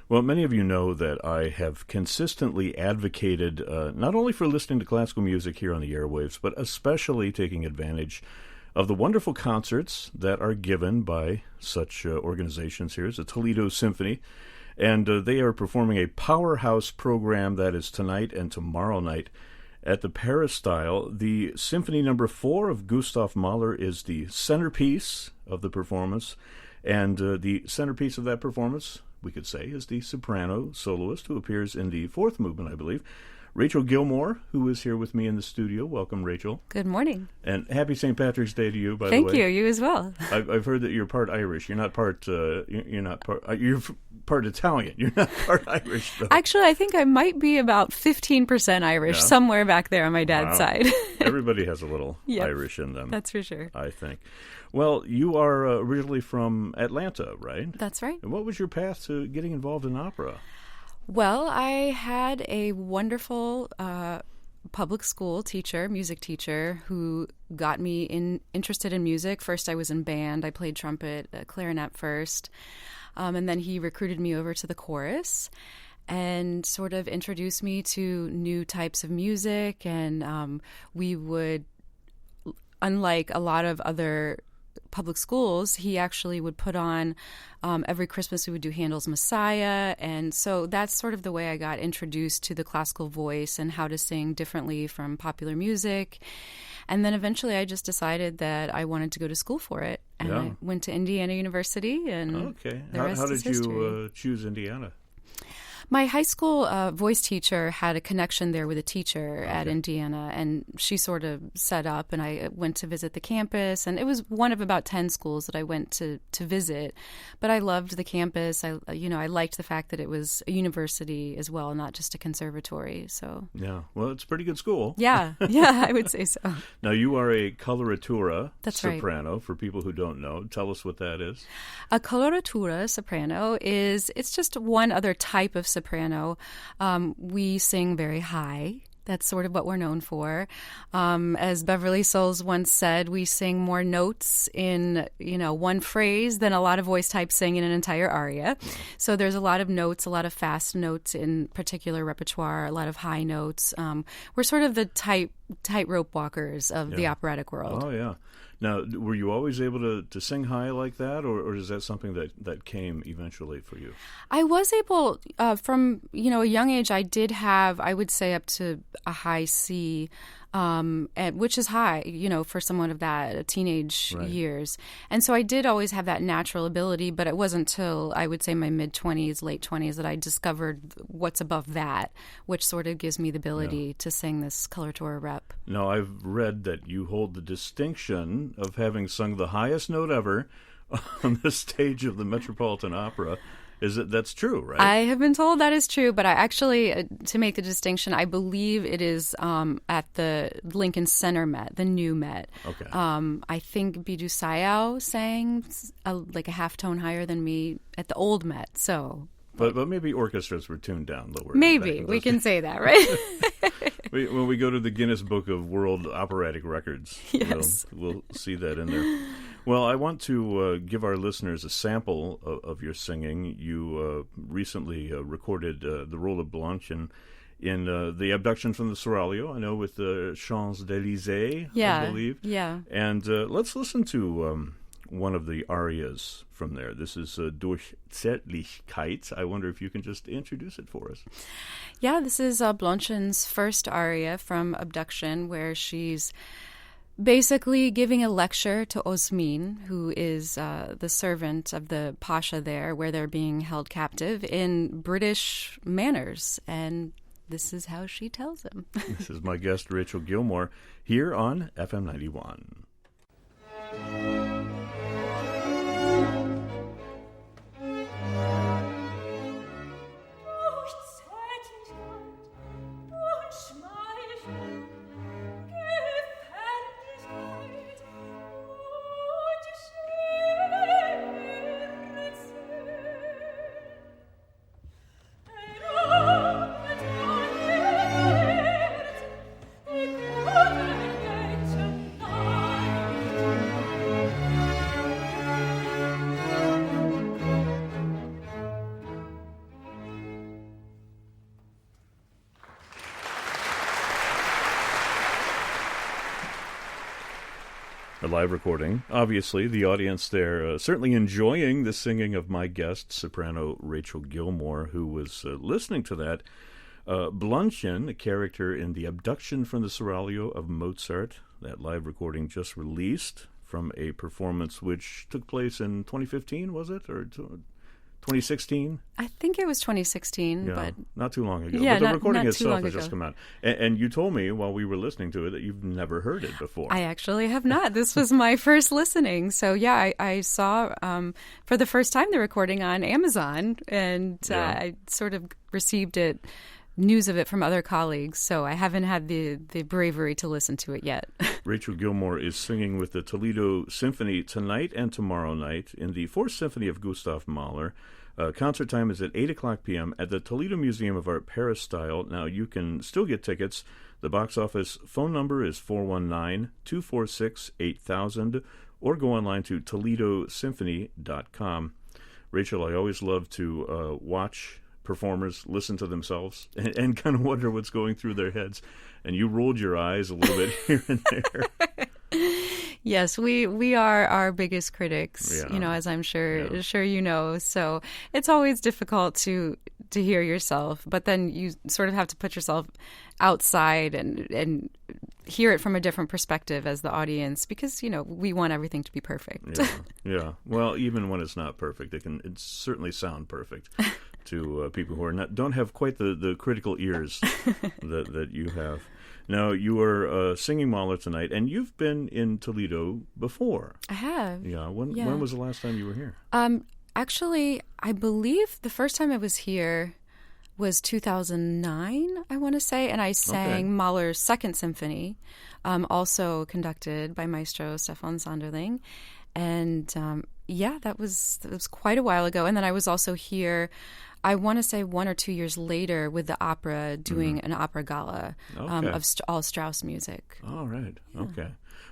Well, many of you know that I have consistently advocated not only for listening to classical music here on the airwaves, but especially taking advantage of the wonderful concerts that are given by such organizations here as the Toledo Symphony. And they are performing a powerhouse program that is tonight and tomorrow night at the Peristyle. The Symphony No. 4 of Gustav Mahler is the centerpiece of the performance. And the centerpiece of that performance, we could say, is the soprano soloist who appears in the fourth movement, I believe, Rachele Gilmore, who is here with me in the studio. Welcome, Rachel. Good morning. And happy St. Patrick's Day to you, by the way. Thank you. You as well. I've heard that you're part Irish. You're not part. You're part Italian. You're not part Irish, though. Actually, I think I might be about 15% Irish, somewhere back there on my dad's side. Everybody has a little Irish in them. That's for sure. I think. Well, you are originally from Atlanta, right? That's right. And what was your path to getting involved in opera? Well, I had a wonderful public school teacher, music teacher, who got me interested in music. First, I was in band. I played trumpet, clarinet first. And then he recruited me over to the chorus and sort of introduced me to new types of music. And we would, unlike a lot of other public schools, he actually would put on every Christmas we would do Handel's Messiah. And so that's sort of the way I got introduced to the classical voice and how to sing differently from popular music. And then eventually I just decided that I wanted to go to school for it. And I went to Indiana University. And okay. The rest How is did history. you choose Indiana? My high school voice teacher had a connection there with a teacher at Indiana, and she sort of set up, and I went to visit the campus, and it was one of about 10 schools that I went to visit. But I loved the campus. I liked the fact that it was a university as well, not just a conservatory. So well, it's a pretty good school. Yeah, I would say so. Now, you are a coloratura That's soprano, right. For people who don't know. Tell us what that is. A coloratura soprano it's just one other type of soprano. We sing very high. That's sort of what we're known for. As Beverly Souls once said, we sing more notes in, one phrase than a lot of voice types sing in an entire aria. So there's a lot of notes, a lot of fast notes in particular repertoire, a lot of high notes. We're sort of the tightrope walkers of the operatic world. Oh, yeah. Now, were you always able to sing high like that, or is that something that came eventually for you? I was able, from a young age, I did have, I would say, up to a high C, which is high, for someone of that teenage years. And so I did always have that natural ability, but it wasn't until I would say my mid-20s, late 20s that I discovered what's above that, which sort of gives me the ability to sing this coloratura rep. Now, I've read that you hold the distinction of having sung the highest note ever on the stage of the Metropolitan Opera. That's true, right? I have been told that is true, but I actually, to make the distinction, I believe it is at the Lincoln Center Met, the new Met. Okay. I think Bidou Sayao sang like a half tone higher than me at the old Met, so... But maybe orchestras were tuned down lower. Maybe. We can say that, right? When we go to the Guinness Book of World Operatic Records, yes. we'll see that in there. Well, I want to give our listeners a sample of your singing. You recently recorded the role of Blanche in The Abduction from the Seraglio, I know, with the Champs-Élysées, I believe. Yeah. And let's listen to one of the arias from there. This is Durch Zärtlichkeit. I wonder if you can just introduce it for us. Yeah, this is Blanche's first aria from Abduction, where she's basically giving a lecture to Osmin, who is the servant of the Pasha there, where they're being held captive, in British manners. And this is how she tells him. This is my guest, Rachele Gilmore, here on FM 91. live recording. Obviously, the audience there certainly enjoying the singing of my guest, soprano Rachele Gilmore, who was listening to that. Blümchen, a character in The Abduction from the Seraglio of Mozart, that live recording just released from a performance which took place in 2015, was it? Or 2016? I think it was 2016, yeah, but not too long ago. Yeah, but the not recording too itself long has ago. just come out. And you told me while we were listening to it that you've never heard it before. I actually have not. This was my first listening. So, yeah, I saw for the first time the recording on Amazon, and I sort of received news of it from other colleagues. So I haven't had the bravery to listen to it yet. Rachele Gilmore is singing with the Toledo Symphony tonight and tomorrow night in the Fourth Symphony of Gustav Mahler. Concert time is at 8 o'clock p.m. at the Toledo Museum of Art Peristyle. Now, you can still get tickets. The box office phone number is 419-246-8000, or go online to toledosymphony.com. Rachel, I always love to watch performers listen to themselves and kind of wonder what's going through their heads. And you rolled your eyes a little bit here and there. Yes, we are our biggest critics, Yeah. as I'm sure you know. So it's always difficult to hear yourself, but then you sort of have to put yourself outside and hear it from a different perspective as the audience, because we want everything to be perfect. Yeah. Well, even when it's not perfect, it certainly sound perfect to people who don't have quite the critical ears that you have. Now, you are singing Mahler tonight, and you've been in Toledo before. I have. Yeah. When was the last time you were here? Actually, I believe the first time I was here was 2009, I want to say, and I sang Mahler's Second Symphony, also conducted by Maestro Stefan Sanderling. And that was quite a while ago. And then I was also here, I want to say 1 or 2 years later, with the opera doing an opera gala of all Strauss music. All right. Yeah. Okay.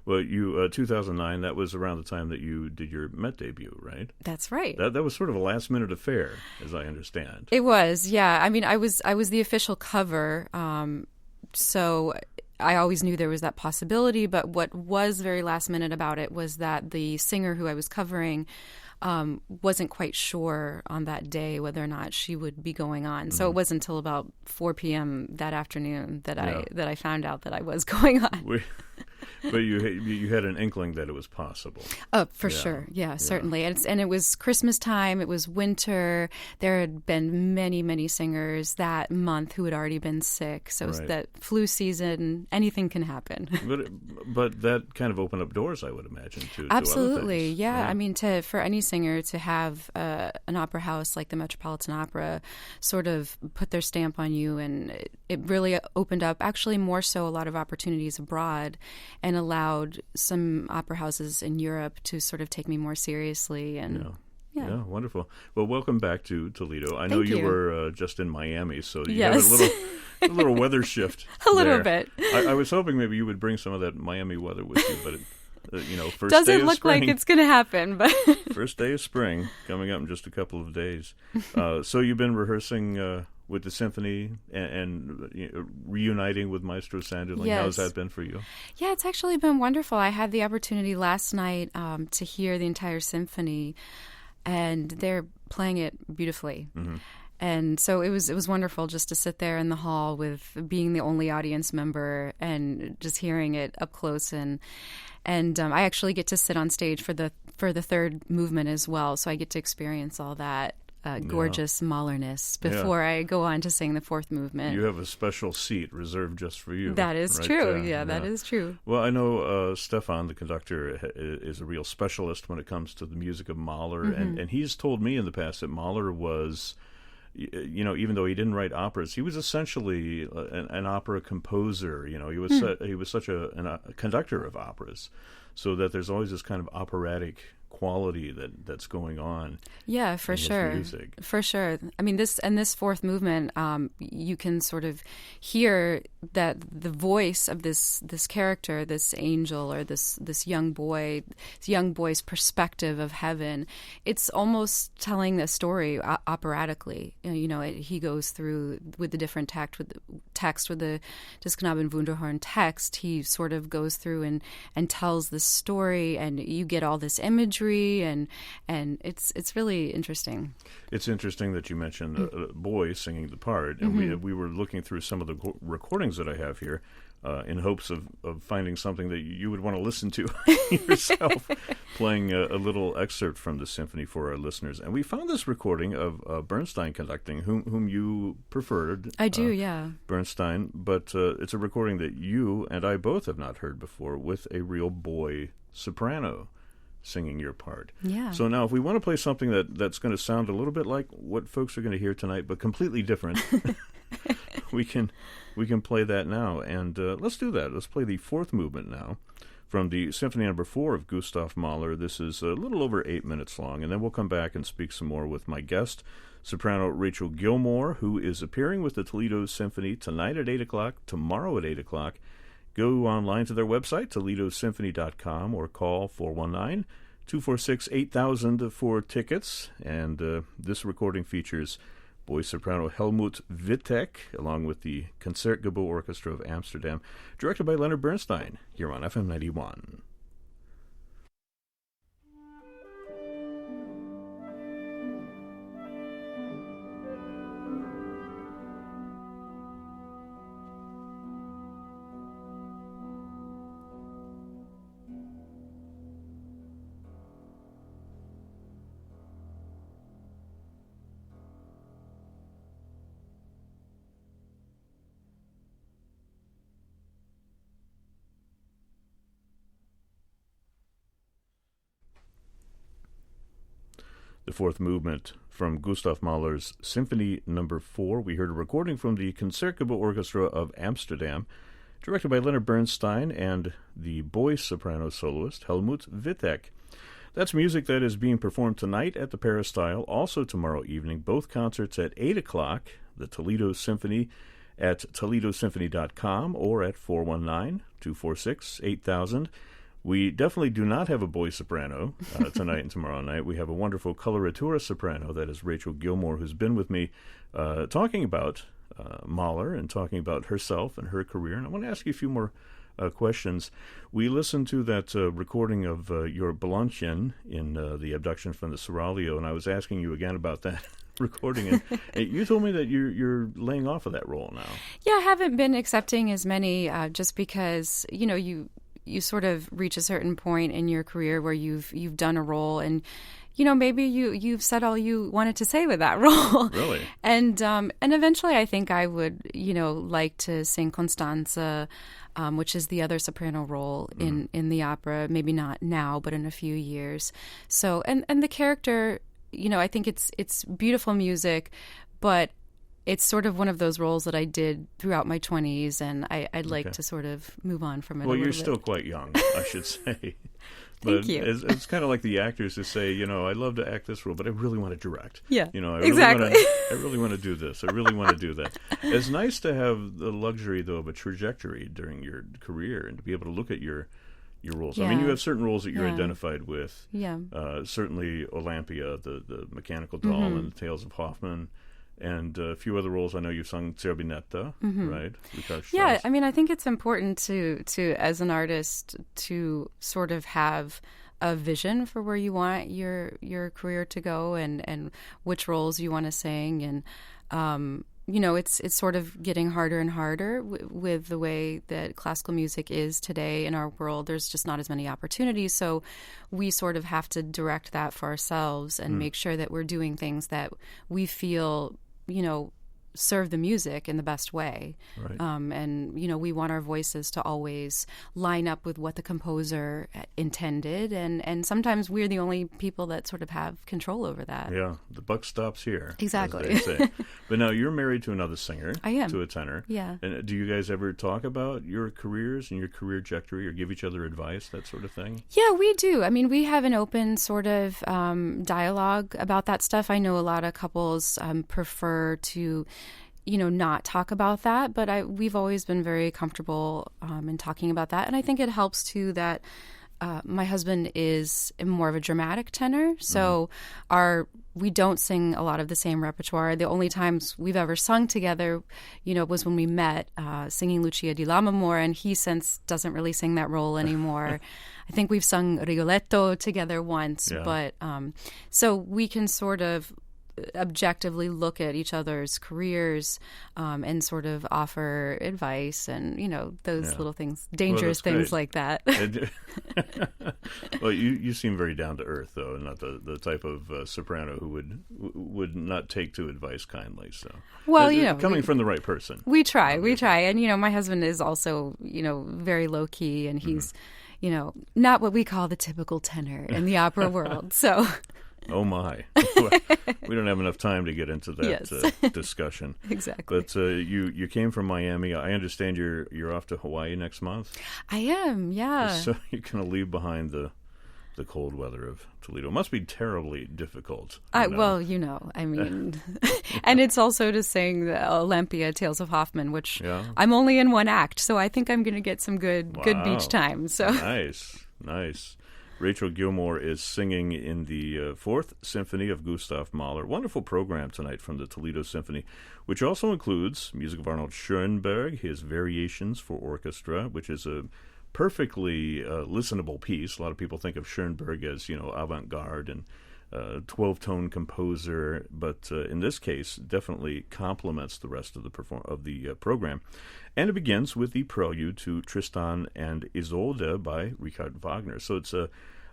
Well, you 2009. That was around the time that you did your Met debut, right? That's right. That was sort of a last minute affair, as I understand. It was, yeah. I mean, I was the official cover, so I always knew there was that possibility. But what was very last minute about it was that the singer who I was covering wasn't quite sure on that day whether or not she would be going on. So it wasn't until about 4 p.m. that afternoon that I found out that I was going on. But you had an inkling that it was possible. For sure. Yeah, certainly. And it was Christmas time. It was winter. There had been many, many singers that month who had already been sick. So it was that flu season, anything can happen. But that kind of opened up doors, I would imagine, to Absolutely. other things. Yeah. I mean, for any singer to have an opera house like the Metropolitan Opera sort of put their stamp on you, and it really opened up actually more so a lot of opportunities abroad, and allowed some opera houses in Europe to sort of take me more seriously. And yeah, wonderful. Well, welcome back to Toledo. I know you were just in Miami, so you had a little weather shift. A little bit. I was hoping maybe you would bring some of that Miami weather with you, but first doesn't day of look spring, like it's going to happen. But first day of spring coming up in just a couple of days. So you've been rehearsing with the symphony and reuniting with Maestro Sanderling. Yes. How's that been for you? Yeah, it's actually been wonderful. I had the opportunity last night to hear the entire symphony, and they're playing it beautifully. Mm-hmm. And so it was wonderful just to sit there in the hall with being the only audience member and just hearing it up close. And I actually get to sit on stage for the third movement as well, so I get to experience all that gorgeous Mahlerness before I go on to sing the fourth movement. You have a special seat reserved just for you. That is true. That is true. Well, I know Stefan, the conductor, is a real specialist when it comes to the music of Mahler, and he's told me in the past that Mahler was, even though he didn't write operas, he was essentially an opera composer. He was such a conductor of operas, so that there's always this kind of operatic quality that's going on. Yeah, for sure. Music. For sure. I mean, this fourth movement, you can sort of hear that the voice of this character, this angel, or this young boy's perspective of heaven. It's almost telling the story operatically. He goes through with the different tact text, with the Das Knaben Wunderhorn text, he sort of goes through and tells this story, and you get all this imagery, and it's really interesting. It's interesting that you mentioned a boy singing the part, and we were looking through some of the recordings that I have here in hopes of finding something that you would want to listen to yourself, playing a little excerpt from the symphony for our listeners. And we found this recording of Bernstein conducting, whom you preferred. I do, yeah. Bernstein, but it's a recording that you and I both have not heard before, with a real boy soprano singing your part. Yeah. So now if we want to play something that's going to sound a little bit like what folks are going to hear tonight, but completely different, we can play that now. And let's do that. Let's play the fourth movement now from the Symphony No. 4 of Gustav Mahler. This is a little over 8 minutes long, and then we'll come back and speak some more with my guest, soprano Rachele Gilmore, who is appearing with the Toledo Symphony tonight at 8 o'clock, tomorrow at 8 o'clock. Go online to their website, ToledoSymphony.com, or call 419-246-8000 for tickets. And this recording features boy soprano Helmut Wittek, along with the Concertgebouw Orchestra of Amsterdam, directed by Leonard Bernstein, here on FM 91. The fourth movement from Gustav Mahler's Symphony No. 4. We heard a recording from the Concertgebouw Orchestra of Amsterdam, directed by Leonard Bernstein and the boy soprano soloist Helmut Wittek. That's music that is being performed tonight at the Peristyle, also tomorrow evening, both concerts at 8 o'clock, the Toledo Symphony at ToledoSymphony.com or at 419-246-8000. We definitely do not have a boy soprano tonight and tomorrow night. We have a wonderful coloratura soprano, that is Rachele Gilmore, who's been with me talking about Mahler and talking about herself and her career. And I want to ask you a few more questions. We listened to that recording of your Blanchen in the Abduction from the Seraglio, and I was asking you again about that recording, and you told me that you're laying off of that role now. Yeah, I haven't been accepting as many just because, you sort of reach a certain point in your career where you've done a role, and maybe you've said all you wanted to say with that role. Really? And eventually I think I would like to sing Constanze, which is the other soprano role in the opera. Maybe not now, but in a few years. So and the character, I think it's beautiful music, but it's sort of one of those roles that I did throughout my 20s, and I'd like to sort of move on from it. Well, you're still quite young, I should say. Thank you. It's kind of like the actors who say, I'd love to act this role, but I really want to direct. Yeah, exactly. I really want to do this. I really want to do that. It's nice to have the luxury, though, of a trajectory during your career and to be able to look at your roles. Yeah. I mean, you have certain roles that you're identified with. Yeah. Certainly Olympia, the mechanical doll, and the Tales of Hoffmann. And a few other roles. I know you've sung Zerbinetta, right? Yeah, I mean, I think it's important to as an artist, to sort of have a vision for where you want your career to go, and which roles you want to sing. And, it's sort of getting harder and harder with the way that classical music is today in our world. There's just not as many opportunities. So we sort of have to direct that for ourselves and make sure that we're doing things that we feel serve the music in the best way. Right. And, we want our voices to always line up with what the composer intended. And sometimes we're the only people that sort of have control over that. Yeah, the buck stops here. Exactly. As they say. But now you're married to another singer. I am. To a tenor. Yeah. And do you guys ever talk about your careers and your career trajectory, or give each other advice, that sort of thing? Yeah, we do. I mean, we have an open sort of dialogue about that stuff. I know a lot of couples prefer to not talk about that, but we've always been very comfortable in talking about that. And I think it helps too that my husband is more of a dramatic tenor, so we don't sing a lot of the same repertoire. The only times we've ever sung together, was when we met singing Lucia di Lammermoor, and he since doesn't really sing that role anymore. I think we've sung Rigoletto together once, but so we can sort of objectively look at each other's careers and sort of offer advice and those little things, dangerous things like that. Well, you seem very down to earth, though, and not the type of soprano who would not take to advice kindly. So, well, coming from the right person, we try, and my husband is also very low key, and he's not what we call the typical tenor in the opera world. So. Oh, my. We don't have enough time to get into that discussion. Exactly. But you came from Miami. I understand you're off to Hawaii next month? I am, yeah. So you're going to leave behind the cold weather of Toledo. It must be terribly difficult. Well, I mean, and it's also to sing the Olympia, Tales of Hoffman, which I'm only in one act, so I think I'm going to get some good beach time. So Nice. Rachele Gilmore is singing in the Fourth Symphony of Gustav Mahler. Wonderful program tonight from the Toledo Symphony, which also includes music of Arnold Schoenberg, his Variations for Orchestra, which is a perfectly listenable piece. A lot of people think of Schoenberg as, avant-garde and 12-tone composer, but in this case, definitely complements the rest of the program. And it begins with the prelude to Tristan and Isolde by Richard Wagner. So it's a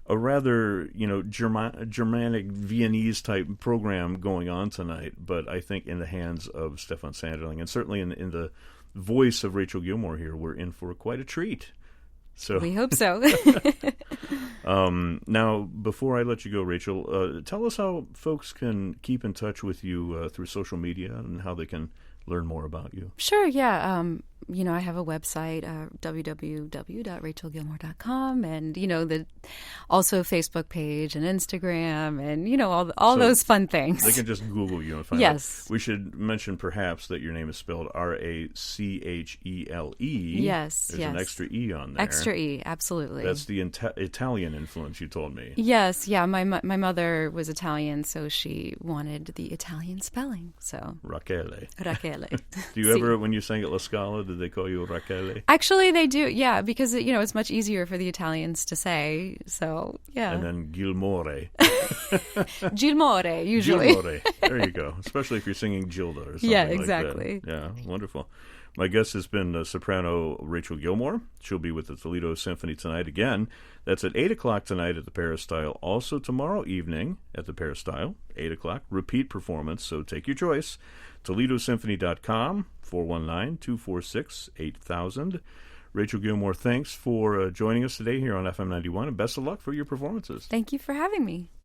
rather, Germanic Viennese type program going on tonight, but I think in the hands of Stefan Sanderling, and certainly in the voice of Rachele Gilmore here, we're in for quite a treat. So we hope so. Now, before I let you go, Rachele, tell us how folks can keep in touch with you through social media and how they can learn more about you. Sure, yeah. I have a website, www.rachelegilmore.com, and, also Facebook page and Instagram and, all those fun things. They can just Google you and find out. We should mention perhaps that your name is spelled Rachele. Yes, There's an extra E on there. Extra E, absolutely. That's the Italian influence you told me. Yes, yeah. My mother was Italian, so she wanted the Italian spelling. So Rachele. Do you ever, when you sang at La Scala, did they call you Rachele? Actually, they do, yeah, because it's much easier for the Italians to say. So yeah. And then Gilmore. Gilmore, usually. Gilmore. There you go. Especially if you're singing Gilda or something like exactly. that. Yeah, wonderful. My guest has been soprano Rachele Gilmore. She'll be with the Toledo Symphony tonight again. That's at 8 o'clock tonight at the Peristyle. Also tomorrow evening at the Peristyle, 8 o'clock, repeat performance, so take your choice. ToledoSymphony.com, 419-246-8000. Rachele Gilmore, thanks for joining us today here on FM 91, and best of luck for your performances. Thank you for having me.